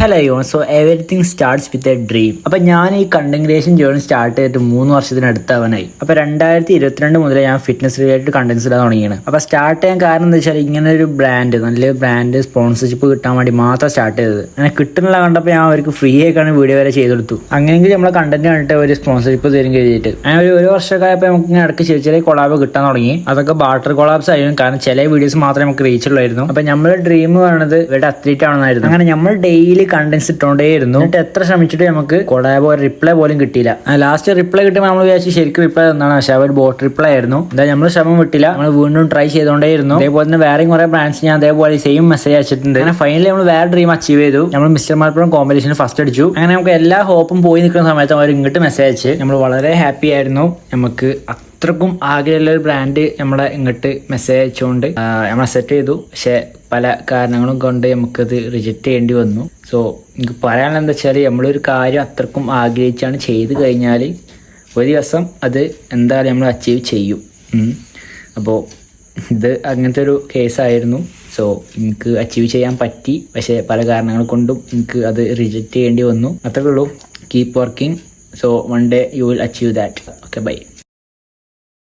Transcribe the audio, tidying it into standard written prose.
Hello so everything starts with a dream. അപ്പൊ ഞാൻ ഈ കണ്ടന്റ് ക്രിയേഷൻ ജേർണി സ്റ്റാർട്ട് ചെയ്തിട്ട് 3 വർഷത്തിനടുത്താവാനായി. അപ്പൊ 2022 മുതൽ ഞാൻ ഫിറ്റ്നസ് റിലേറ്റഡ് കണ്ടന്റ്സ് ഇടാൻ തുടങ്ങിയാണ്. അപ്പൊ സ്റ്റാർട്ട് ചെയ്യാൻ കാരണം എന്താ വെച്ചാൽ ഇങ്ങനെ ഒരു നല്ലൊരു ബ്രാൻഡ് സ്പോൺസർഷിപ്പ് കിട്ടാൻ വേണ്ടി മാത്രം സ്റ്റാർട്ട് ചെയ്തത്. അങ്ങനെ കിട്ടുന്നില്ല കണ്ടപ്പോൾ ഞാൻ അവർക്ക് ഫ്രീ ആയിക്കാണ് വീഡിയോ വരെ ചെയ്തെടുത്തു. അങ്ങനെയെങ്കിൽ നമ്മളെ കണ്ടന്റ് കണ്ടിട്ട് ഒരു സ്പോൺസർഷിപ്പ് തരും കഴിഞ്ഞിട്ട് അങ്ങനെ ഒരു വർഷമൊക്കെ ആയപ്പോൾ നമുക്ക് ഇങ്ങനെ ഇടയ്ക്ക് ചെറിയ ചെറിയ കൊളാബ് കിട്ടാൻ തുടങ്ങി. അതൊക്കെ ബാർട്ടർ കൊളാബ്സ് ആയിരുന്നു, കാരണം ചില വീഡിയോസ് മാത്രമേ നമുക്ക് റീച്ച് ഉള്ളായിരുന്നു. അപ്പൊ നമ്മുടെ ഡ്രീം പറയുന്നത് ഇവിടെ അത്ലീറ്റ് ആണെന്നായിരുന്നു. അങ്ങനെ നമ്മൾ ഡെയിലി കണ്ടന്റ്സ് ഇട്ടോണ്ടേയിരുന്നു. എന്നിട്ട് എത്ര ശ്രമിച്ചിട്ട് നമുക്ക് കൊളാബോ റിപ്ലൈ പോലും കിട്ടിയില്ല. ലാസ്റ്റ് റിപ്ലൈ കിട്ടുമ്പോൾ നമ്മൾ വിചാരിച്ചു ശരിക്കും റിപ്ലൈ തന്നാണ്, പക്ഷേ അവർ ബോട്ട് റിപ്ലൈ ആയിരുന്നു. എന്തായാലും നമ്മൾ ശ്രമം വിട്ടില്ല, നമ്മൾ വീണ്ടും ട്രൈ ചെയ്തോണ്ടേയിരുന്നു. അതേപോലെ തന്നെ വേറെയും കുറെ ബ്രാൻഡ്സ് ഞാൻ അതേപോലെ സെയിം മെസ്സേജ് അയച്ചിട്ടുണ്ട്. അങ്ങനെ ഫൈനലി നമ്മൾ വേറെ ഡ്രീം അച്ചീവ് ചെയ്തു. നമ്മൾ മിസ്റ്റർ മലപ്പുറം കോമ്പറ്റീഷന് ഫസ്റ്റ് അടിച്ചു. അങ്ങനെ നമുക്ക് എല്ലാ ഹോപ്പും പോയി നിൽക്കുന്ന സമയത്ത് അവർ ഇങ്ങോട്ട് മെസ്സേജ് അയച്ച് നമ്മൾ വളരെ ഹാപ്പി ആയിരുന്നു. നമുക്ക് അത്രക്കും ആകെയുള്ള ഒരു ബ്രാൻഡ് നമ്മളെ ഇങ്ങോട്ട് മെസ്സേജ് അയച്ചുകൊണ്ട് നമ്മൾ അക്സെപ്റ്റ് ചെയ്തു. പക്ഷെ പല കാരണങ്ങളും കൊണ്ട് നമുക്കത് റിജക്റ്റ് ചെയ്യേണ്ടി വന്നു. സോ എനിക്ക് പറയാനുള്ള എന്താ വെച്ചാൽ നമ്മളൊരു കാര്യം അത്രക്കും ആഗ്രഹിച്ചാണ് ചെയ്ത് കഴിഞ്ഞാൽ ഒരു ദിവസം അത് എന്തായാലും നമ്മൾ അച്ചീവ് ചെയ്യും. അപ്പോൾ ഇത് അങ്ങനത്തെ ഒരു കേസായിരുന്നു. സോ എനിക്ക് അച്ചീവ് ചെയ്യാൻ പറ്റി, പക്ഷേ പല കാരണങ്ങൾ കൊണ്ടും എനിക്ക് അത് റിജക്റ്റ് ചെയ്യേണ്ടി വന്നു. അത്രേ ഉള്ളൂ. Keep working. So one day you will achieve that. Okay, by.